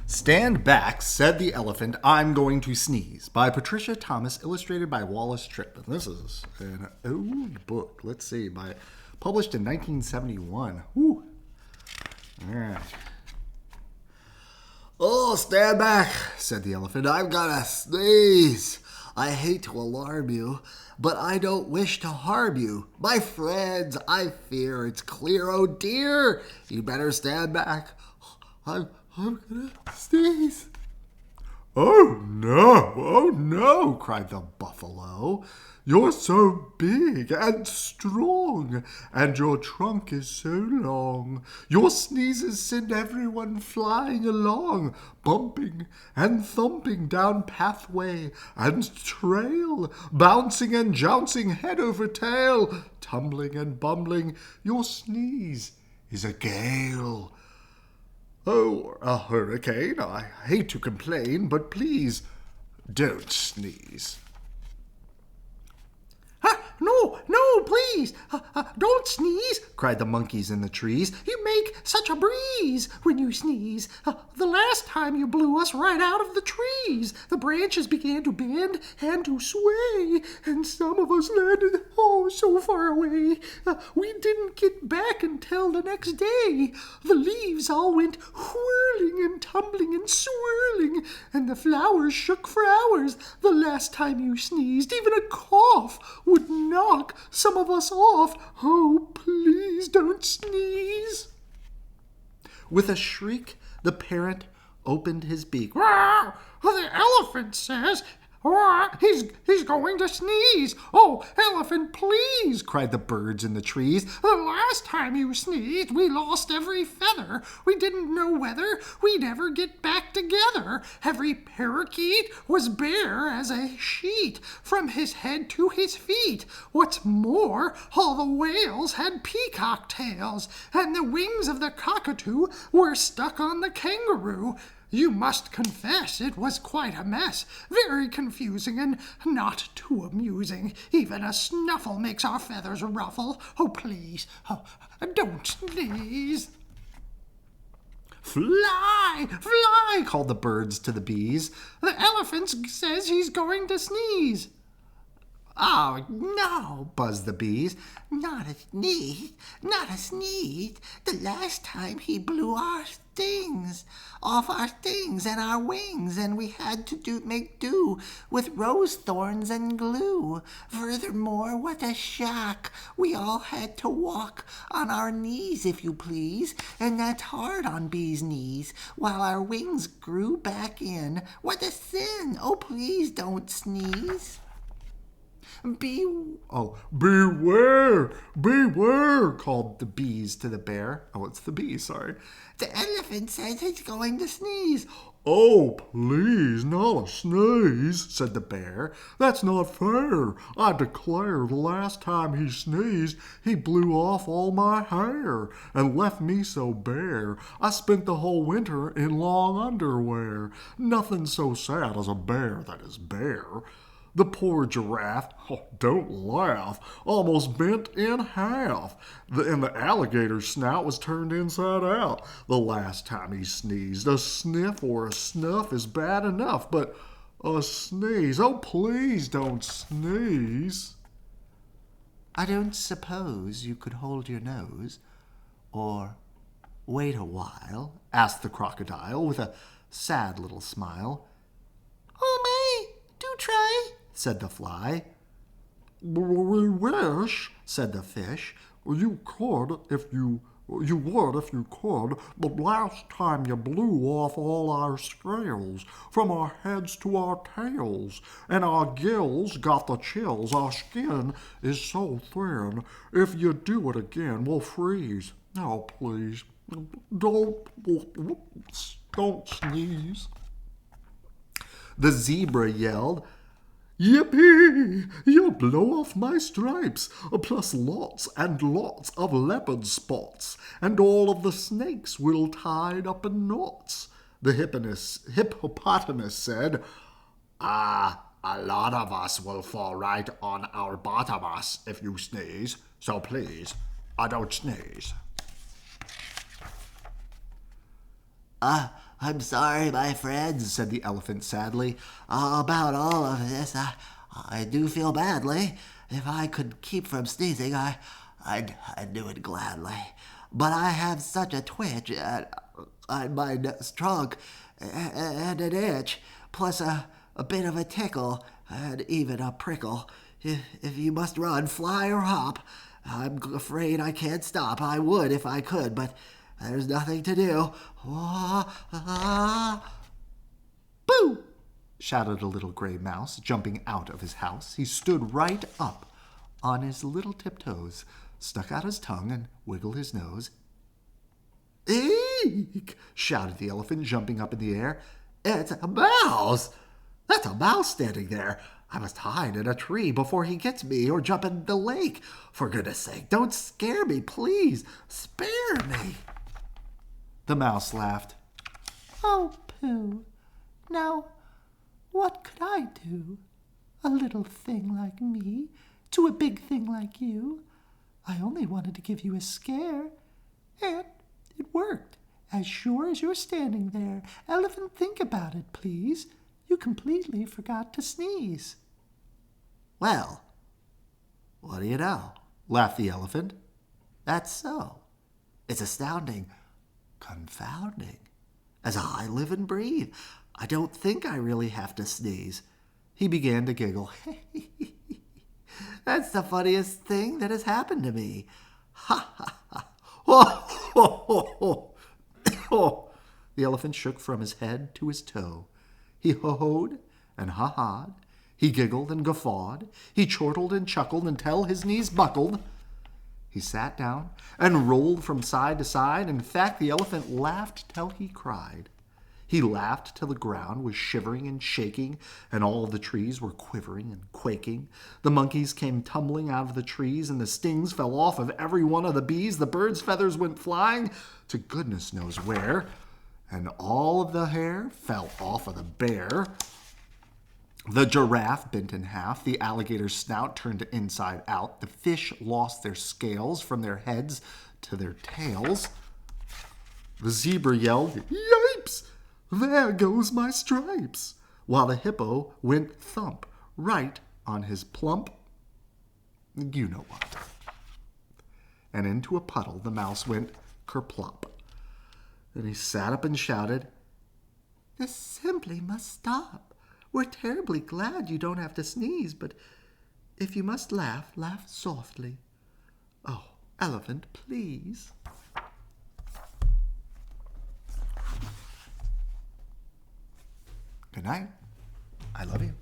Stand back, said the elephant, I'm going to sneeze, by Patricia Thomas, illustrated by Wallace Tripp. And this is an old book, let's see, published in 1971. Woo. All right. Oh, stand back, said the elephant, I've got to sneeze. I hate to alarm you, but I don't wish to harm you. My friends, I fear it's clear, oh dear. You better stand back. I'm gonna sneeze. Oh no, cried the buffalo. You're so big and strong, and your trunk is so long. Your sneezes send everyone flying along, bumping and thumping down pathway and trail, bouncing and jouncing head over tail, tumbling and bumbling. Your sneeze is a gale. Oh, a hurricane, I hate to complain, but please don't sneeze. No, please, don't sneeze, cried the monkeys in the trees. You make such a breeze when you sneeze. The last time you blew us right out of the trees. The branches began to bend and to sway, and some of us landed, so far away. We didn't get back until the next day. The leaves all went whirling and tumbling and swirling, and the flowers shook for hours. The last time you sneezed, even a cough would knock some of us off. Oh, please don't sneeze. With a shriek, the parrot opened his beak. The elephant says he's going to sneeze. Oh, elephant, please, cried the birds in the trees. The last time you sneezed, we lost every feather. We didn't know whether we'd ever get back together. Every parakeet was bare as a sheet, from his head to his feet. What's more, all the whales had peacock tails, and the wings of the cockatoo were stuck on the kangaroo. You must confess it was quite a mess, very confusing and not too amusing. Even a snuffle makes our feathers ruffle. Oh, please, don't sneeze. Fly, called the birds to the bees. The elephant says he's going to sneeze. Oh, no, buzzed the bees. Not a sneeze. The last time he blew our stings off our stings and our wings, and we had to make do with rose thorns and glue. Furthermore, what a shock. We all had to walk on our knees, if you please, and that's hard on bees' knees, while our wings grew back in. What a sin. Oh, please don't sneeze. Beware, called the bees to the bear. Oh, it's the bees, sorry. The elephant says he's going to sneeze. Oh, please, not a sneeze, said the bear. That's not fair. I declare the last time he sneezed, he blew off all my hair and left me so bare. I spent the whole winter in long underwear. Nothing so sad as a bear that is bare. The poor giraffe, don't laugh, almost bent in half. And the alligator's snout was turned inside out the last time he sneezed. A sniff or a snuff is bad enough, but a sneeze, oh, please don't sneeze. I don't suppose you could hold your nose, or wait a while, asked the crocodile with a sad little smile. Oh, may, do try, said the fly. We wish, said the fish, you would if you could, but last time you blew off all our scales, from our heads to our tails, and our gills got the chills, our skin is so thin, if you do it again, we'll freeze. Oh, please, don't sneeze. The zebra yelled, Yippee! You'll blow off my stripes, plus lots and lots of leopard spots, and all of the snakes will tied up in knots. The hippopotamus said, A lot of us will fall right on our bottomus if you sneeze, so please, don't sneeze. I'm sorry, my friends, said the elephant sadly, about all of this. I do feel badly. If I could keep from sneezing, I'd do it gladly. But I have such a twitch on my trunk and an itch, plus a bit of a tickle and even a prickle. If you must run, fly, or hop, I'm afraid I can't stop. I would if I could, but there's nothing to do. Boo! Shouted a little gray mouse, jumping out of his house. He stood right up on his little tiptoes, stuck out his tongue, and wiggled his nose. Eek! Shouted the elephant, jumping up in the air. It's a mouse! That's a mouse standing there. I must hide in a tree before he gets me or jump in the lake. For goodness sake, don't scare me, please. Spare me. The mouse laughed. Oh, pooh. Now, what could I do? A little thing like me to a big thing like you. I only wanted to give you a scare, and it worked. As sure as you're standing there. Elephant, think about it, please. You completely forgot to sneeze. Well, what do you know? Laughed the elephant. That's so. It's astounding. Confounding. As I live and breathe, I don't think I really have to sneeze. He began to giggle. That's the funniest thing that has happened to me. Ha ha ha. Oh, oh, oh, oh. Oh. The elephant shook from his head to his toe. He ho-hoed and ha-ha'd. He giggled and guffawed. He chortled and chuckled until his knees buckled. He sat down and rolled from side to side. In fact, the elephant laughed till he cried. He laughed till the ground was shivering and shaking, and all of the trees were quivering and quaking. The monkeys came tumbling out of the trees, and the stings fell off of every one of the bees. The birds' feathers went flying to goodness knows where, and all of the hair fell off of the bear. The giraffe bent in half, the alligator's snout turned inside out, the fish lost their scales from their heads to their tails. The zebra yelled, "Yipes! There goes my stripes!" while the hippo went thump right on his plump, you know what. And into a puddle the mouse went kerplop. Then he sat up and shouted, "This simply must stop. We're terribly glad you don't have to sneeze, but if you must laugh, laugh softly. Oh, elephant, please." Good night. I love you.